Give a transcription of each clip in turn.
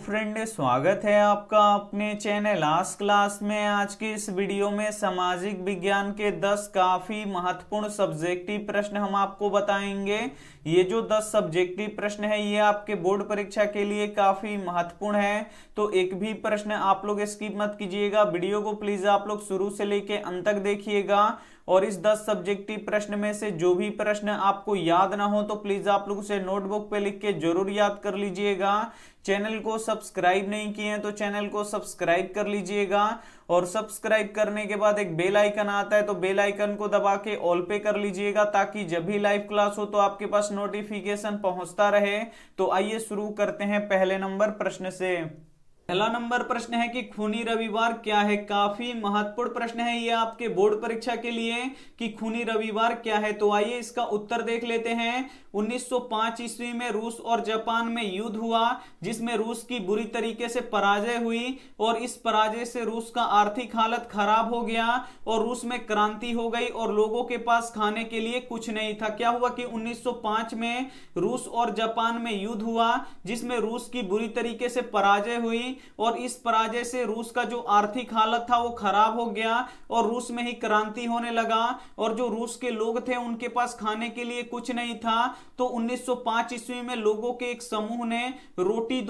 Friend, स्वागत है आपका अपने चैनल आज क्लास में। आज की इस वीडियो में सामाजिक विज्ञान के 10 काफी महत्वपूर्ण सब्जेक्टिव प्रश्न हम आपको बताएंगे। ये जो 10 सब्जेक्टिव प्रश्न है ये आपके बोर्ड परीक्षा के लिए काफी महत्वपूर्ण है, तो एक भी प्रश्न आप लोग स्किप मत कीजिएगा। वीडियो को प्लीज आप लोग शुरू से लेके अंत तक देखिएगा और इस 10 सब्जेक्टिव प्रश्न में से जो भी प्रश्न आपको याद ना हो तो प्लीज आप लोग उसे नोटबुक पे लिख के जरूर याद कर लीजिएगा। चैनल को सब्सक्राइब नहीं किए हैं तो चैनल को सब्सक्राइब कर लीजिएगा और सब्सक्राइब करने के बाद एक बेल आइकन आता है तो बेल आइकन को दबा के ऑल पे कर लीजिएगा ताकि जब भी लाइव क्लास हो तो आपके पास नोटिफिकेशन पहुंचता रहे। तो आइए शुरू करते हैं पहले नंबर प्रश्न से। पहला नंबर प्रश्न है कि खूनी रविवार क्या है। काफी महत्वपूर्ण प्रश्न है ये आपके बोर्ड परीक्षा के लिए कि खूनी रविवार क्या है। तो आइए इसका उत्तर देख लेते हैं। 1905 ईस्वी में रूस और जापान में युद्ध हुआ जिसमें रूस की बुरी तरीके से पराजय हुई और इस पराजय से रूस का आर्थिक हालत खराब हो गया और रूस में क्रांति हो गई और लोगों के पास खाने के लिए कुछ नहीं था। क्या हुआ कि 1905 में रूस और जापान में युद्ध हुआ जिसमें रूस की बुरी तरीके से पराजय हुई और इस पराजय से रूस का जो आर्थिक हालत था वो खराब हो गया और रूस में ही क्रांति होने लगा और जो रूस के लोग थे उनके पास खाने के लिए कुछ नहीं था। तो 1905 ईस्वी में लोगों के एक समूह ने रोटी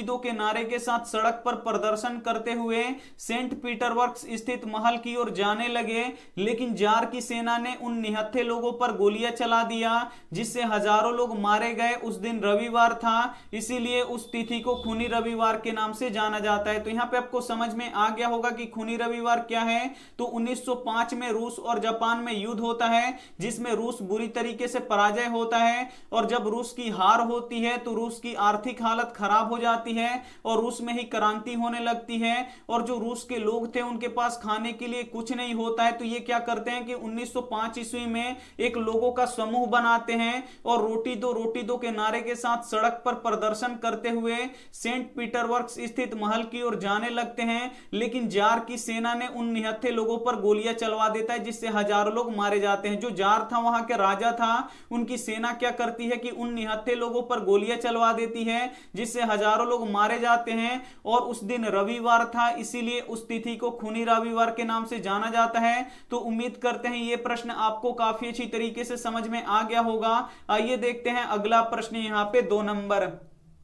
दो के नारे के साथ सड़क पर प्रदर्शन करते हुए सेंट पीटरबर्ग स्थित महल की ओर जाने लगे, लेकिन जार की सेना ने उन निहत्थे लोगों पर गोलियां चला दिया जिससे हजारों लोग मारे गए। उस दिन रविवार था इसीलिए उस तिथि को खूनी रविवार के नाम से जाना जाता है। तो यहां पे आपको समझ में आ गया होगा कि खूनी रविवार क्या है। तो 1905 में रूस और जापान में युद्ध होता है जिसमें रूस बुरी तरीके से पराजय होता है और जब रूस की हार होती है तो रूस की आर्थिक हालत खराब हो जाती है और रूस में ही क्रांति होने लगती है और जो रूस के लोग थे उनके पास खाने के लिए कुछ नहीं होता है। तो ये क्या करते हैं कि 1905 ईस्वी में एक लोगों का समूह बनाते हैं और रोटी दो के नारे के साथ सड़क पर प्रदर्शन करते हुए सेंट पीटरबर्ग स्थित महल की ओर जाने लगते हैं, लेकिन जार की सेना ने उन निहत्थे लोगों पर गोलियां चलवा देता है जिससे हजारों लोग मारे जाते हैं। जो जार था वहां के राजा था उनकी सेना क्या करती है कि उन निहत्थे लोगों पर गोलियां चलवा देती है जिससे हजारों लोग मारे जाते हैं और उस दिन रविवार था इसीलिए उस तिथि को खूनी रविवार के नाम से जाना जाता है। तो उम्मीद करते हैं ये प्रश्न आपको काफी अच्छी तरीके से समझ में आ गया होगा। आइए देखते हैं अगला प्रश्न यहाँ पे 2 नंबर।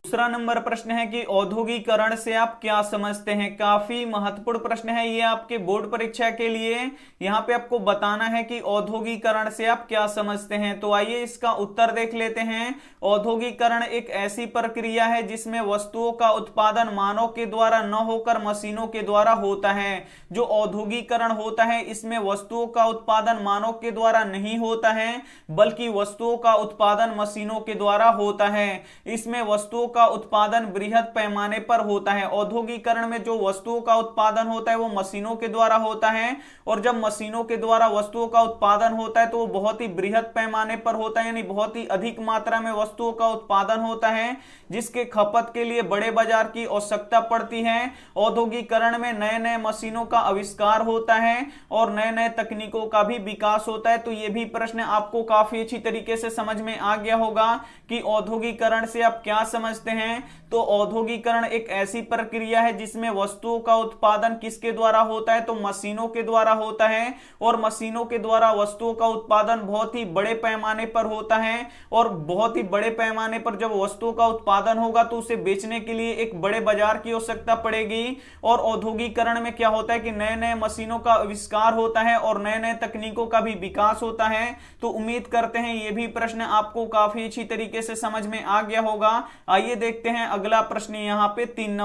दूसरा नंबर प्रश्न है कि औद्योगिकरण से आप क्या समझते हैं। काफी महत्वपूर्ण प्रश्न है ये आपके बोर्ड परीक्षा के लिए। यहाँ पे आपको बताना है कि औद्योगिकरण से आप क्या समझते हैं। तो आइए इसका उत्तर देख लेते हैं। औद्योगिकरण एक ऐसी प्रक्रिया है जिसमें वस्तुओं का उत्पादन मानव के द्वारा न होकर मशीनों के द्वारा होता है। जो औद्योगिकरण होता है इसमें वस्तुओं का उत्पादन मानव के द्वारा नहीं होता है बल्कि वस्तुओं का उत्पादन मशीनों के द्वारा होता है। इसमें वस्तुओं का उत्पादन बृहद पैमाने पर होता है। औद्योगिकरण में जो वस्तुओं का उत्पादन होता है वो मशीनों के द्वारा होता है और जब मशीनों के द्वारा वस्तुओं का उत्पादन होता है तो वो बहुत ही बृहद पैमाने पर होता है, यानी बहुत ही अधिक मात्रा में वस्तुओं का उत्पादन होता है जिसके खपत के लिए बड़े बाजार की आवश्यकता पड़ती है। औद्योगिकरण में नए नए मशीनों का आविष्कार होता है और नए नए तकनीकों का भी विकास होता है। तो ये भी प्रश्न आपको काफी अच्छी तरीके से समझ में आ गया होगा कि औद्योगिकरण से आप क्या समझते हैं। तो औद्योगिकरण एक ऐसी प्रक्रिया है जिसमें वस्तुओं का उत्पादन किसके द्वारा होता है, तो मशीनों के द्वारा होता है और मशीनों के द्वारा वस्तुओं का उत्पादन बहुत ही बड़े पैमाने पर होता है और बहुत ही बड़े पैमाने पर जब वस्तुओं का उत्पादन होगा तो उसे बेचने के लिए एक बड़े बाजार की आवश्यकता पड़ेगी। और औद्योगिकरण में क्या होता है कि नए नए मशीनों का आविष्कार होता है और नए नए तकनीकों का भी विकास होता है। तो उम्मीद करते हैं ये भी प्रश्न आपको काफी अच्छी तरीके से समझ में आ गया होगा। आइए देखते हैं अगला प्रश्न यहाँ पे 3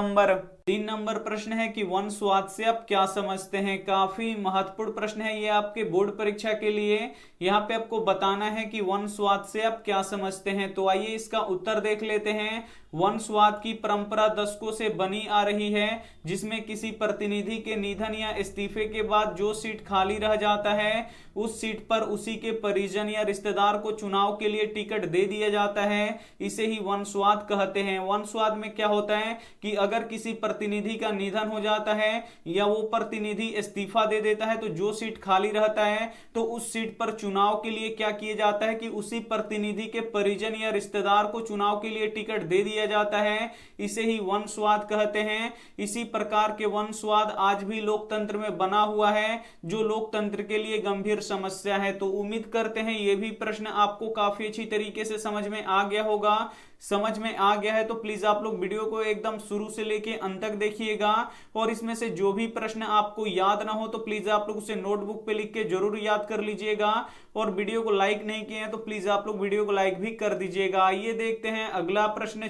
नंबर प्रश्न है कि वंशवाद से आप क्या समझते हैं। काफी महत्वपूर्ण प्रश्न है ये आपके बोर्ड परीक्षा के लिए। यहाँ पे आपको बताना है कि वंशवाद से आप क्या समझते हैं। तो आइए इसका उत्तर देख लेते हैं। वंशवाद की परंपरा दशकों से बनी आ रही है जिसमें किसी प्रतिनिधि के निधन या इस्तीफे के बाद जो सीट खाली रह जाता है उस सीट पर उसी के परिजन या रिश्तेदार को चुनाव के लिए टिकट दे दिया जाता है। इसे ही वंशवाद कहते हैं। वंशवाद में क्या होता है कि अगर किसी प्रतिनिधि का निधन हो जाता है या वो प्रतिनिधि इस्तीफा दे देता है तो जो सीट खाली रहता है तो उस सीट पर चुनाव के लिए क्या किया जाता है कि उसी प्रतिनिधि के परिजन या रिश्तेदार को चुनाव के लिए टिकट दे दिया जाता है। इसे ही वंशवाद कहते हैं। इसी प्रकार के वंशवाद आज भी लोकतंत्र में बना हुआ है, जो लोकतंत्र के लिए गंभीर समस्या है। तो उम्मीद करते हैं ये भी प्रश्न आपको काफी अच्छी तरीके से समझ में आ गया होगा। समझ में आ गया है तो प्लीज आप लोग वीडियो को एकदम शुरू से लेके अंत तक देखिएगा और इसमें से जो भी प्रश्न आपको याद ना हो तो प्लीज आप लोग उसे नोटबुक पे लिख के जरूर याद कर लीजिएगा। और वीडियो को लाइक नहीं किए हैं तो प्लीज आप लोग वीडियो को लाइक भी कर दीजिएगा। आइए देखते हैं अगला प्रश्न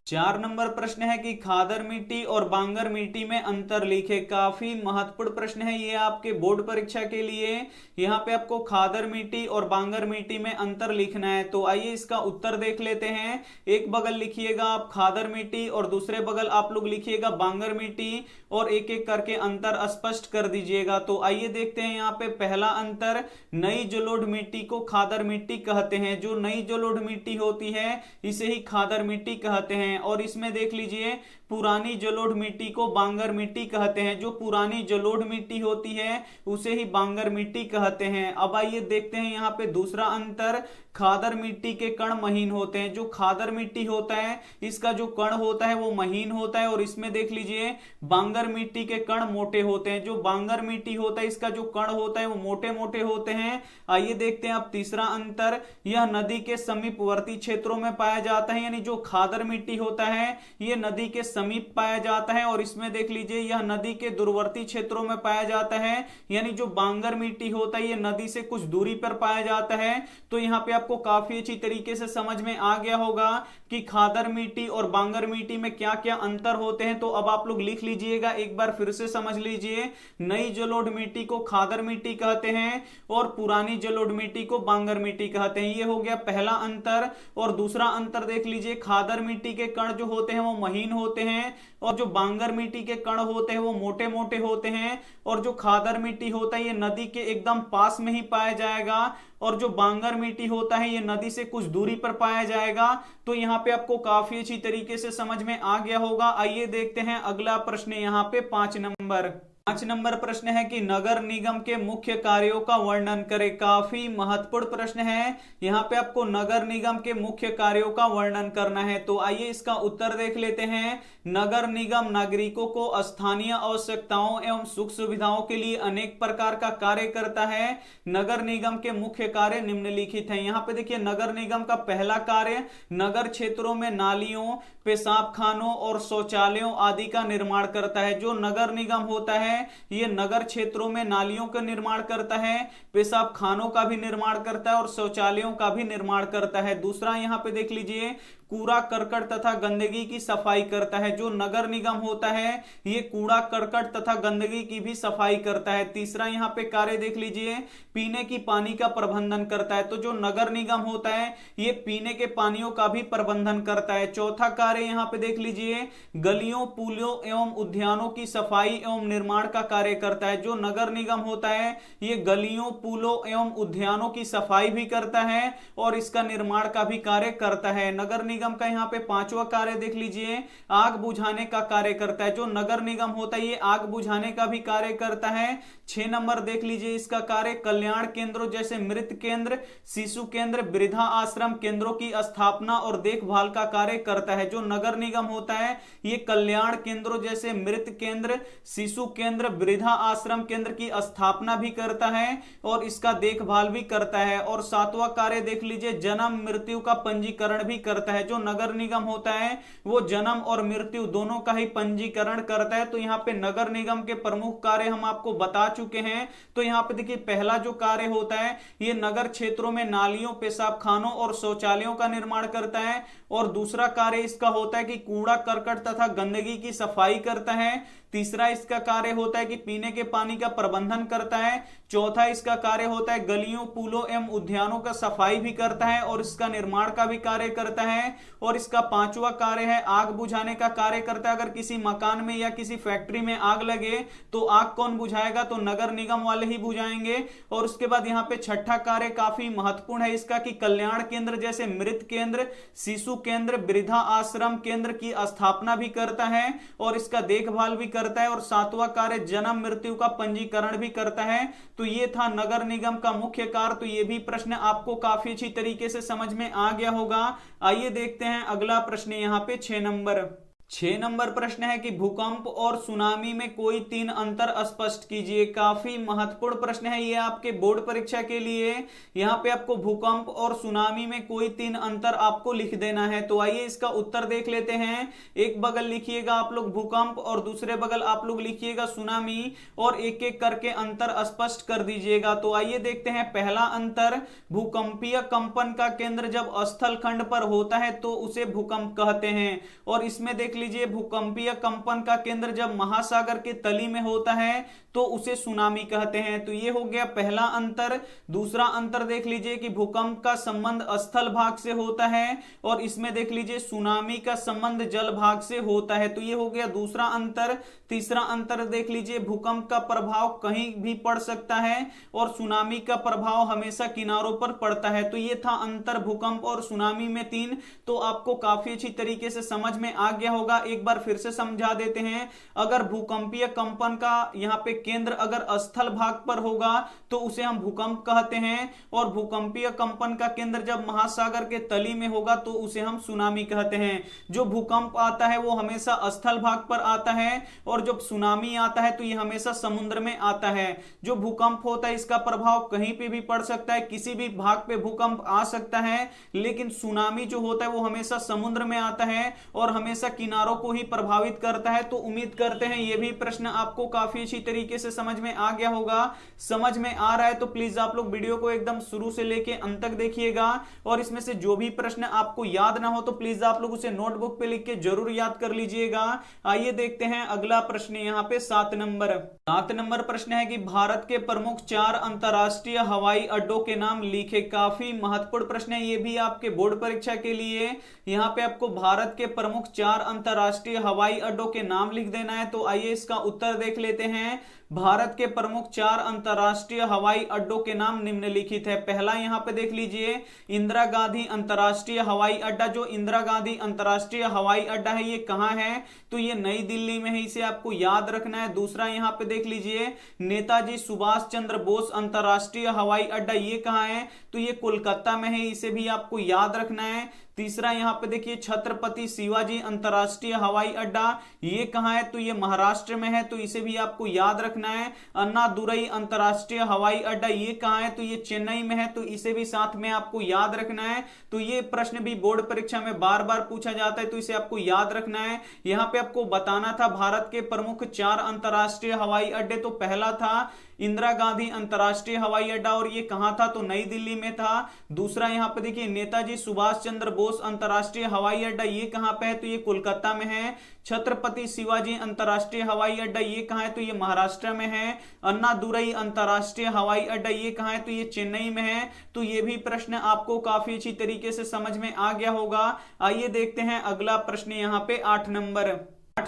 4 नंबर प्रश्न है कि खादर मिट्टी और बांगर मिट्टी में अंतर लिखे। काफी महत्वपूर्ण प्रश्न है ये आपके बोर्ड परीक्षा के लिए। यहाँ पे आपको खादर मिट्टी और बांगर मिट्टी में अंतर लिखना है। तो आइए इसका उत्तर देख लेते हैं। एक बगल लिखिएगा आप खादर मिट्टी और दूसरे बगल आप लोग लिखिएगा बांगर मिट्टी और एक एक करके अंतर स्पष्ट कर दीजिएगा। तो आइए देखते हैं यहाँ पे पहला अंतर, नई जलोढ़ मिट्टी को खादर मिट्टी कहते हैं। जो नई जलोढ़ मिट्टी होती है इसे ही खादर मिट्टी कहते हैं। और इसमें देख लीजिए पुरानी जलोढ़ मिट्टी को बांगर मिट्टी कहते हैं। जो पुरानी जलोढ़ मिट्टी होती है उसे ही बांगर मिट्टी कहते हैं। अब आइए देखते हैं यहाँ पे दूसरा अंतर, खादर मिट्टी के कण महीन होते हैं। जो खादर मिट्टी होता है इसका जो कण होता है वो महीन होता है और इसमें देख लीजिए बांगर मिट्टी के कण मोटे होते हैं। जो बांगर मिट्टी होता है इसका जो कण होता है वो मोटे मोटे होते हैं। आइए देखते हैं अब तीसरा अंतर, यह नदी के समीपवर्ती क्षेत्रों में पाया जाता है। यानी जो खादर मिट्टी होता है ये नदी के समीप पाया जाता है और इसमें देख लीजिए यह नदी के दूरवर्ती क्षेत्रों में पाया जाता है। यानी जो बांगर मिट्टी होता है ये नदी से कुछ दूरी पर पाया जाता है। तो यहाँ पे आपको काफी अच्छी तरीके से समझ में आ गया होगा कि खादर मिट्टी और बांगर मिट्टी में क्या क्या अंतर होते हैं। तो अब आप लोग लिख लीजिएगा, एक बार फिर से समझ लीजिए। नई जलोढ़ मिट्टी को खादर मिट्टी कहते हैं और पुरानी जलोढ़ मिट्टी को बांगर मिट्टी कहते हैं। ये हो गया पहला अंतर। और दूसरा अंतर देख लीजिए, खादर मिट्टी के कण जो होते हैं वो महीन होते हैं और जो बांगर मिट्टी के कण होते हैं वो मोटे मोटे होते हैं। और जो खादर मिट्टी होता है ये नदी के एकदम पास में ही पाया जाएगा और जो बांगर मिट्टी होता है ये नदी से कुछ दूरी पर पाया जाएगा। तो यहाँ पे आपको काफी अच्छी तरीके से समझ में आ गया होगा। आइए देखते हैं अगला प्रश्न यहाँ पे 5 नंबर प्रश्न है कि नगर निगम के मुख्य कार्यों का वर्णन करें। काफी महत्वपूर्ण प्रश्न है। यहाँ पे आपको नगर निगम के मुख्य कार्यों का वर्णन करना है। तो आइए इसका उत्तर देख लेते हैं। नगर निगम नागरिकों को स्थानीय आवश्यकताओं एवं सुख सुविधाओं के लिए अनेक प्रकार का कार्य करता है। नगर निगम के मुख्य कार्य निम्नलिखित हैं। यहाँ पे देखिए नगर निगम का पहला कार्य नगर क्षेत्रों में नालियों, पेशाब खानों और शौचालयों आदि का निर्माण करता है। जो नगर निगम होता है ये नगर क्षेत्रों में नालियों का निर्माण करता है, पेशाब खानों का भी निर्माण करता है और शौचालयों का भी निर्माण करता है। दूसरा यहाँ पे देख लीजिए कूड़ा करकट तथा गंदगी की सफाई करता है। जो नगर निगम होता है ये कूड़ा करकट तथा गंदगी की भी सफाई करता है। तीसरा यहाँ पे कार्य देख लीजिए पीने की पानी का प्रबंधन करता है। तो जो नगर निगम होता है ये पीने के पानियों का भी प्रबंधन करता है। चौथा कार्य यहाँ पे देख लीजिए गलियों, पुलों एवं उद्यानों की सफाई एवं निर्माण का कार्य करता है। जो नगर निगम होता है ये गलियों, पुलों एवं उद्यानों की सफाई भी करता है और इसका निर्माण का भी कार्य करता है। नगर निगम का यहाँ पे 5वां कार्य देख लीजिए आग बुझाने का कार्य करता है। जो नगर निगम होता है ये आग बुझाने का भी कार्य करता है। 6 नंबर देख लीजिए इसका कार्य कल्याण केंद्रों जैसे मृत केंद्र, शिशु केंद्र, वृद्धा आश्रम केंद्रों की स्थापना और देखभाल का कार्य करता है। जो नगर निगम होता है ये कल्याण केंद्रों जैसे मृत केंद्र, शिशु केंद्र, वृद्धा आश्रम केंद्र की स्थापना भी करता है और इसका देखभाल भी करता है। और 7वां कार्य देख लीजिए जन्म मृत्यु का पंजीकरण भी करता है। जो नगर निगम होता है वो जन्म और मृत्यु दोनों का ही पंजीकरण करता है। तो यहाँ पे नगर निगम के प्रमुख कार्य हम आपको बता चुके हैं। तो यहाँ पे देखिए पहला जो कार्य होता है ये नगर क्षेत्रों में नालियों, पेशाब खानों और शौचालयों का निर्माण करता है। और दूसरा कार्य इसका होता है कि कूड़ा करकट तथा गंदगी की सफाई करता है। तीसरा इसका कार्य होता है कि पीने के पानी का प्रबंधन करता है। चौथा इसका कार्य होता है गलियों, पुलों एवं उद्यानों का सफाई भी करता है और इसका निर्माण का भी कार्य करता है। और इसका पांचवा कार्य है आग बुझाने का कार्य करता है। अगर किसी मकान में या किसी फैक्ट्री में आग लगे तो आग कौन बुझाएगा, तो नगर निगम वाले ही बुझाएंगे। और उसके बाद यहाँ पे छठा कार्य काफी महत्वपूर्ण है इसका कि कल्याण केंद्र जैसे मृत केंद्र, शिशु केंद्र, वृद्धा आश्रम केंद्र की स्थापना भी करता है और इसका देखभाल भी करता है। और सातवां कार्य जन्म मृत्यु का पंजीकरण भी करता है। तो ये था नगर निगम का मुख्य कार्य। तो ये भी प्रश्न आपको काफी अच्छी तरीके से समझ में आ गया होगा। आइए देखते हैं अगला प्रश्न यहाँ पे 6 नंबर प्रश्न है कि भूकंप और सुनामी में कोई 3 अंतर स्पष्ट कीजिए। काफी महत्वपूर्ण प्रश्न है ये आपके बोर्ड परीक्षा के लिए। यहाँ पे आपको भूकंप और सुनामी में कोई 3 अंतर आपको लिख देना है। तो आइए इसका उत्तर देख लेते हैं। एक बगल लिखिएगा आप लोग भूकंप और दूसरे बगल आप लोग लिखिएगा सुनामी और एक एक करके अंतर स्पष्ट कर दीजिएगा। तो आइए देखते हैं पहला अंतर, भूकंपीय कंपन का केंद्र जब स्थल खंड पर होता है तो उसे भूकंप कहते हैं। और इसमें देख लीजिए भूकंपीय कंपन का केंद्र जब महासागर के तली में होता है तो उसे सुनामी कहते हैं। तो ये हो गया पहला अंतर। दूसरा अंतर देख लीजिए कि भूकंप का संबंध स्थल भाग से होता है और इसमें देख लीजिए सुनामी का संबंध जल भाग से होता है। तो ये हो गया दूसरा अंतर। तीसरा अंतर देख लीजिए भूकंप का प्रभाव कहीं भी पड़ सकता है और सुनामी का प्रभाव हमेशा किनारों पर पड़ता है। तो ये था अंतर भूकंप और सुनामी में 3। तो आपको काफी अच्छी तरीके से समझ में आ गया होगा। एक बार फिर से समझा देते हैं। अगर भूकंपीय कंपन का यहाँ पे केंद्र अगर स्थल भाग पर होगा तो उसे हम भूकंप कहते हैं और भूकंपीय कंपन का केंद्र जब महासागर के तली में होगा तो उसे हम सुनामी कहते हैं। जो भूकंप आता है वो हमेशा स्थल भाग पर आता है और जब सुनामी आता है तो ये हमेशा समुद्र में आता है। जो भूकंप होता है इसका प्रभाव कहीं पे भी पड़ सकता है, किसी भी भाग पे भूकंप आ सकता है, लेकिन सुनामी जो होता है वो हमेशा समुद्र में आता है और हमेशा किनारों को ही प्रभावित करता है। तो उम्मीद करते हैं ये भी प्रश्न आपको काफी अच्छी तरीके से समझ में आ गया होगा। समझ में आ रहा है तो प्लीज आप लोग वीडियो को एकदम शुरू से लेके अंत तक देखिएगा और इसमें से जो भी प्रश्न आपको याद ना हो तो प्लीज आप लोग उसे नोटबुक पे लिख के जरूर याद कर लीजिएगा। आइए देखते हैं अगला प्रश्न यहाँ पे 7 नंबर प्रश्न है कि भारत के प्रमुख 4 अंतरराष्ट्रीय हवाई अड्डों के नाम लिखे। काफी महत्वपूर्ण प्रश्न है ये भी आपके बोर्ड परीक्षा के लिए। यहाँ पे आपको भारत के प्रमुख 4 अंतरराष्ट्रीय हवाई अड्डों के नाम लिख देना है। तो आइए इसका उत्तर देख लेते हैं। भारत के प्रमुख 4 अंतरराष्ट्रीय हवाई अड्डों के नाम निम्नलिखित है। पहला यहाँ पे देख लीजिए इंदिरा गांधी अंतरराष्ट्रीय हवाई अड्डा। जो इंदिरा गांधी अंतरराष्ट्रीय हवाई अड्डा है ये कहाँ है, तो ये नई दिल्ली में है, इसे आपको याद रखना है। दूसरा यहाँ पे देख लीजिए नेताजी सुभाष चंद्र बोस अंतरराष्ट्रीय हवाई अड्डा, ये कहाँ है, तो ये कोलकाता में है, इसे भी आपको याद रखना है। तीसरा यहाँ पे देखिए छत्रपति शिवाजी अंतरराष्ट्रीय हवाई अड्डा, ये कहाँ है, तो ये महाराष्ट्र में है, तो इसे भी आपको याद रखना है। अन्नादुरई अंतरराष्ट्रीय हवाई अड्डा, ये कहाँ है, तो ये चेन्नई में है, तो इसे भी साथ में आपको याद रखना है। तो ये प्रश्न भी बोर्ड परीक्षा में बार बार पूछा जाता है, तो इसे आपको याद रखना है। यहाँ पे आपको बताना था भारत के प्रमुख 4 अंतरराष्ट्रीय हवाई अड्डे। तो पहला था इंदिरा गांधी अंतरराष्ट्रीय हवाई अड्डा और ये कहां था, तो नई दिल्ली में था। दूसरा यहां पे देखिए नेताजी सुभाष चंद्र बोस अंतरराष्ट्रीय हवाई अड्डा, ये कहां पे है, तो ये कोलकाता में है। छत्रपति शिवाजी अंतरराष्ट्रीय हवाई अड्डा, ये कहां है, तो ये महाराष्ट्र में है। अन्नादुरई अंतरराष्ट्रीय हवाई अड्डा, ये कहां है, तो ये चेन्नई में है। तो ये भी प्रश्न आपको काफी अच्छी तरीके से समझ में आ गया होगा। आइए देखते हैं अगला प्रश्न यहाँ पे 8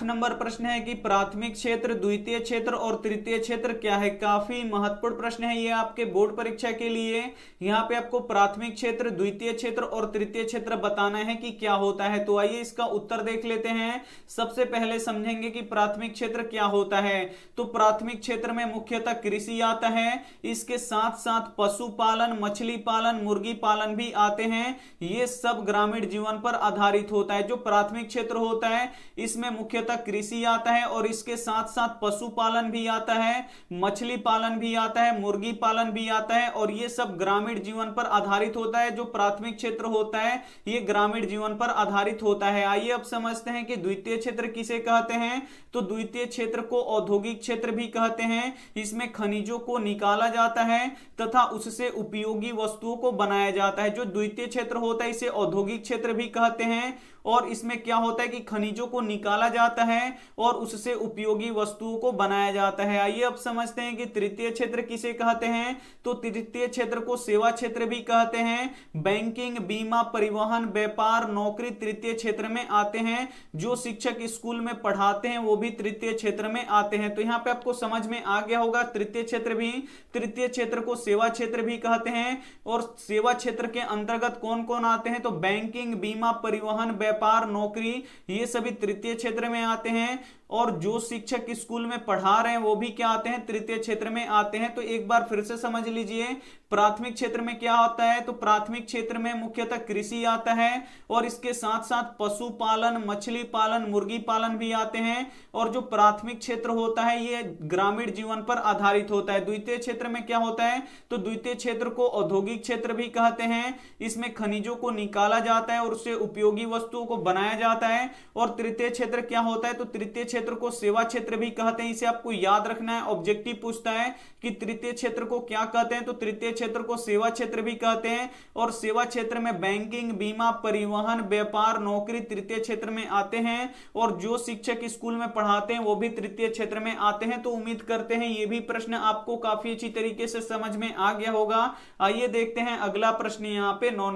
नंबर प्रश्न है कि प्राथमिक क्षेत्र, द्वितीय क्षेत्र और तृतीय क्षेत्र क्या है। काफी महत्वपूर्ण प्रश्न है ये आपके बोर्ड परीक्षा के लिए। यहाँ पे आपको प्राथमिक क्षेत्र, द्वितीय क्षेत्र और तृतीय क्षेत्र बताना है कि क्या होता है। तो आइए इसका उत्तर देख लेते हैं। सबसे पहले समझेंगे कि प्राथमिक क्षेत्र क्या होता है। तो प्राथमिक क्षेत्र में मुख्यतः कृषि आता है, इसके साथ साथ पशुपालन, मछली पालन, मुर्गी पालन भी आते हैं। ये सब ग्रामीण जीवन पर आधारित होता है। जो प्राथमिक क्षेत्र होता है इसमें मुख्यतः कृषि आता है और इसके साथ साथ पशुपालन भी आता है, मछली पालन भी आता है, मुर्गी पालन भी आता है और ये सब ग्रामीण जीवन पर आधारित होता है। जो प्राथमिक क्षेत्र होता है ये ग्रामीण जीवन पर आधारित होता है। आइए अब समझते हैं कि द्वितीय क्षेत्र किसे कहते हैं। तो द्वितीय क्षेत्र को औद्योगिक क्षेत्र भी कहते हैं। इसमें खनिजों को निकाला जाता है तथा उससे उपयोगी वस्तुओं को बनाया जाता है। जो द्वितीय क्षेत्र होता है इसे औद्योगिक क्षेत्र भी कहते हैं और इसमें क्या होता है कि खनिजों को निकाला जाता जाता है और उससे उपयोगी वस्तुओं को बनाया जाता है। आइए अब समझते हैं कि तृतीय क्षेत्र किसे कहते हैं। तो तृतीय क्षेत्र को सेवा क्षेत्र भी कहते हैं। बैंकिंग, बीमा, परिवहन, व्यापार, नौकरी तृतीय क्षेत्र में आते हैं। जो शिक्षक स्कूल में पढ़ाते हैं वो भी तृतीय क्षेत्र में आते हैं। तो यहां पे आपको समझ में आ गया होगा, तृतीय क्षेत्र भी, तृतीय क्षेत्र को सेवा क्षेत्र भी कहते हैं। और सेवा क्षेत्र के अंतर्गत कौन कौन आते हैं, तो बैंकिंग, बीमा, परिवहन, व्यापार, नौकरी, ये सभी तृतीय क्षेत्र में आते हैं। और जो शिक्षक स्कूल में पढ़ा रहे हैं वो भी क्या आते हैं, तृतीय क्षेत्र में आते हैं। तो एक बार फिर से समझ लीजिए, प्राथमिक क्षेत्र में क्या होता है, तो प्राथमिक क्षेत्र में मुख्यतः कृषि आता है और इसके साथ साथ पशुपालन, मछली पालन, मुर्गी पालन भी आते हैं। और जो प्राथमिक क्षेत्र होता है ये ग्रामीण जीवन पर आधारित होता है। द्वितीय क्षेत्र में क्या होता है, तो द्वितीय क्षेत्र को औद्योगिक क्षेत्र भी कहते हैं। इसमें खनिजों को निकाला जाता है और उससे उपयोगी वस्तुओं को बनाया जाता है। और तृतीय क्षेत्र क्या होता है, तो तृतीय क्षेत्र को सेवा क्षेत्र भी कहते हैं। इसे आपको याद रखना है, ऑब्जेक्टिव पूछता है कि तृतीय क्षेत्र को क्या कहते हैं, तो तृतीय क्षेत्र को सेवा क्षेत्र भी कहते हैं। और सेवा क्षेत्र में बैंकिंग, बीमा, परिवहन, व्यापार, नौकरी तृतीय क्षेत्र में आते हैं। और जो शिक्षक स्कूल में पढ़ाते हैं वो भी तृतीय क्षेत्र में आते हैं। तो उम्मीद करते हैं ये भी प्रश्न आपको काफी अच्छी तरीके से समझ में आ गया होगा। आइए देखते हैं अगला प्रश्न, यहाँ पे 9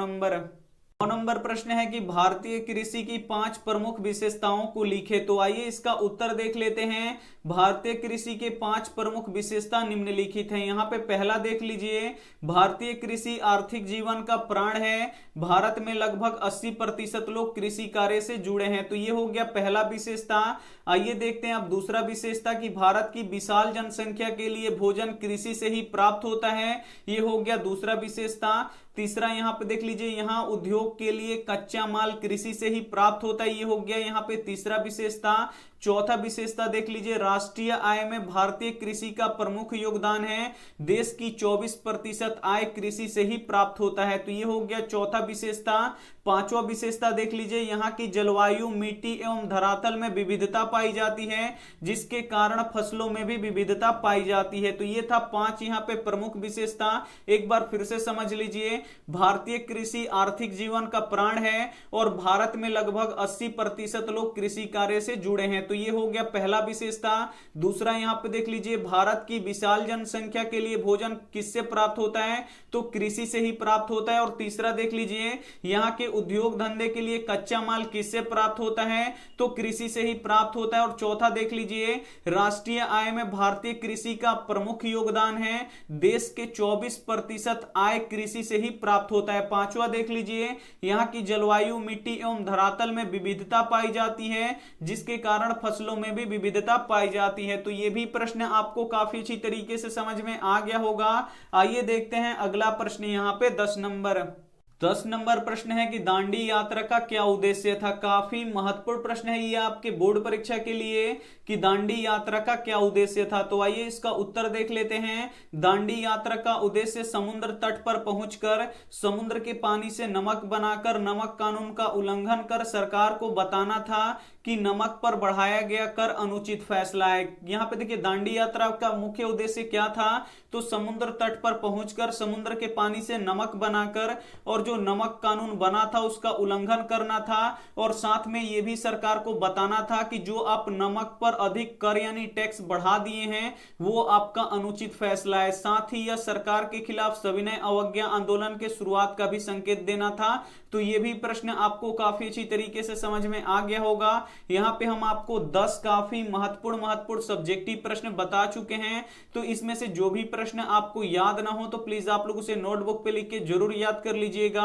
नंबर प्रश्न है कि भारतीय कृषि की 5 प्रमुख विशेषताओं को लिखे। तो आइए इसका उत्तर देख लेते हैं। भारतीय कृषि के 5 प्रमुख विशेषता निम्नलिखित हैं। यहाँ पे पहला देख लीजिए, भारतीय कृषि आर्थिक जीवन का प्राण है। भारत में लगभग 80% लोग कृषि कार्य से जुड़े हैं। तो ये हो गया पहला विशेषता। आइए देखते हैं अब दूसरा विशेषता कि भारत की विशाल जनसंख्या के लिए भोजन कृषि से ही प्राप्त होता है। ये हो गया दूसरा विशेषता। तीसरा यहाँ पे देख लीजिए, यहाँ उद्योग के लिए कच्चा माल कृषि से ही प्राप्त होता है। ये हो गया यहाँ पे तीसरा विशेषता। चौथा विशेषता देख लीजिए, राष्ट्रीय आय में भारतीय कृषि का प्रमुख योगदान है। देश की 24% आय कृषि से ही प्राप्त होता है। तो ये हो गया चौथा विशेषता। पांचवा विशेषता देख लीजिए, यहाँ की जलवायु, मिट्टी एवं धरातल में विविधता पाई जाती है, जिसके कारण फसलों में भी विविधता पाई जाती है। तो ये था 5 यहाँ पे प्रमुख विशेषता। एक बार फिर से समझ लीजिए, भारतीय कृषि आर्थिक जीवन का प्राण है और भारत में लगभग 80% लोग कृषि कार्य से जुड़े हैं। तो ये हो गया पहला विशेषता। दूसरा यहाँ पे देख लीजिए, भारत की विशाल जनसंख्या के लिए भोजन किससे प्राप्त होता है, तो कृषि से ही प्राप्त होता है। और तीसरा देख लीजिए, यहाँ के उद्योग धंधे के लिए कच्चा माल किससे प्राप्त होता है, तो कृषि से ही प्राप्त होता है। और चौथा देख लीजिए, राष्ट्रीय आय में भारतीय कृषि का प्रमुख योगदान है। देश के 24% आय कृषि से ही प्राप्त होता है। पांचवा देख लीजिए, यहाँ की जलवायु, मिट्टी एवं धरातल में विविधता पाई जाती है, जिसके कारण फसलों में भी विविधता पाई जाती है। तो ये भी प्रश्न आपको काफी अच्छी तरीके से समझ में आ गया होगा। आइए देखते हैं अगला प्रश्न, यहाँ पे 10 नंबर प्रश्न है कि दांडी यात्रा का क्या उद्देश्य था। काफी महत्वपूर्ण प्रश्न है ये आपके बोर्ड परीक्षा के लिए कि दांडी यात्रा का क्या उद्देश्य था। तो आइए इसका उत्तर देख लेते हैं। दांडी यात्रा का उद्देश्य समुद्र तट पर पहुंचकर समुद्र के पानी से नमक बनाकर नमक कानून का उल्लंघन कर सरकार को बताना था कि नमक पर बढ़ाया गया कर अनुचित फैसला है। यहाँ पे देखिए, दांडी यात्रा का मुख्य उद्देश्य क्या था, तो समुद्र तट पर पहुंचकर समुद्र के पानी से नमक बनाकर और जो नमक कानून बना था उसका उल्लंघन करना था। और साथ में यह भी सरकार को बताना था कि जो आप नमक पर अधिक कर यानी टैक्स बढ़ा दिए हैं वो आपका अनुचित फैसला है। साथ ही यह सरकार के खिलाफ सविनय अवज्ञा आंदोलन के शुरुआत का भी संकेत देना था। तो ये भी प्रश्न आपको काफी अच्छी तरीके से समझ में आ गया होगा। यहाँ पे हम आपको 10 काफी महत्वपूर्ण सब्जेक्टिव प्रश्न बता चुके हैं। तो इसमें से जो भी प्रश्न आपको याद ना हो तो प्लीज आप लोग उसे नोटबुक पे लिख के जरूर याद कर लीजिएगा।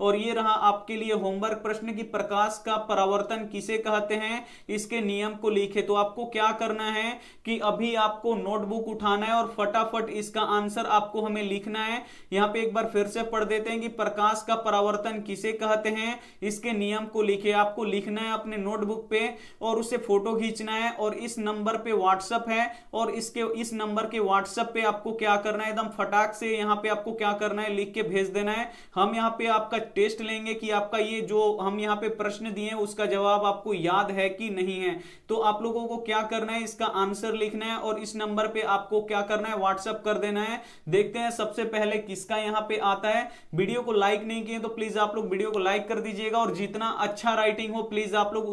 और ये रहा आपके लिए होमवर्क प्रश्न की प्रकाश का परावर्तन किसे कहते हैं, इसके नियम को लिखे। तो आपको क्या करना है कि अभी आपको नोटबुक उठाना है और फटाफट इसका आंसर आपको हमें लिखना है। यहाँ पे एक बार फिर से पढ़ देते हैं कि प्रकाश का परावर्तन किसे कहते हैं, इसके नियम को लिखे। आपको लिखना है अपने नोटबुक पे और उसे फोटो खींचना है और इस नंबर पे व्हाट्सएप है और इस नंबर के व्हाट्सएप पे आपको क्या करना है, एकदम फटाक से यहाँ पे आपको क्या करना है लिख के भेज देना है। हम यहाँ पे आपका टेस्ट लेंगे कि आपका ये जो हम यहाँ पे प्रश्न दिए उसका जवाब आपको याद है कि नहीं है। तो आप लोगों को क्या करना है, इसका आंसर लिखना है और इस नंबर पे आपको क्या करना है, व्हाट्सएप कर देना है। देखते हैं सबसे पहले किसका यहाँ पे आता है। वीडियो को लाइक नहीं किए तो प्लीज आप लोग वीडियो को लाइक कर दीजिएगा और जितना अच्छा राइटिंग हो प्लीज आप लोग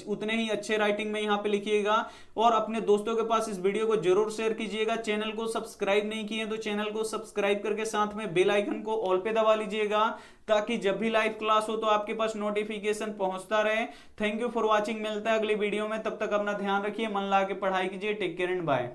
उतने ही अच्छे राइटिंग में यहाँ पे लिखिएगा और अपने दोस्तों के पास इस वीडियो को जरूर शेयर कीजिएगा। चैनल को सब्सक्राइब नहीं किए तो चैनल को सब्सक्राइब करके साथ में बेल आइकन को ऑल पे दबा लीजिएगा ताकि जब भी लाइव क्लास हो तो आपके पास नोटिफिकेशन पहुंचता रहे। थैंक यू फॉर वॉचिंग, मिलता है अगली वीडियो में, तब तक अपना ध्यान रखिए, मन लगा के पढ़ाई कीजिए। Take care and bye.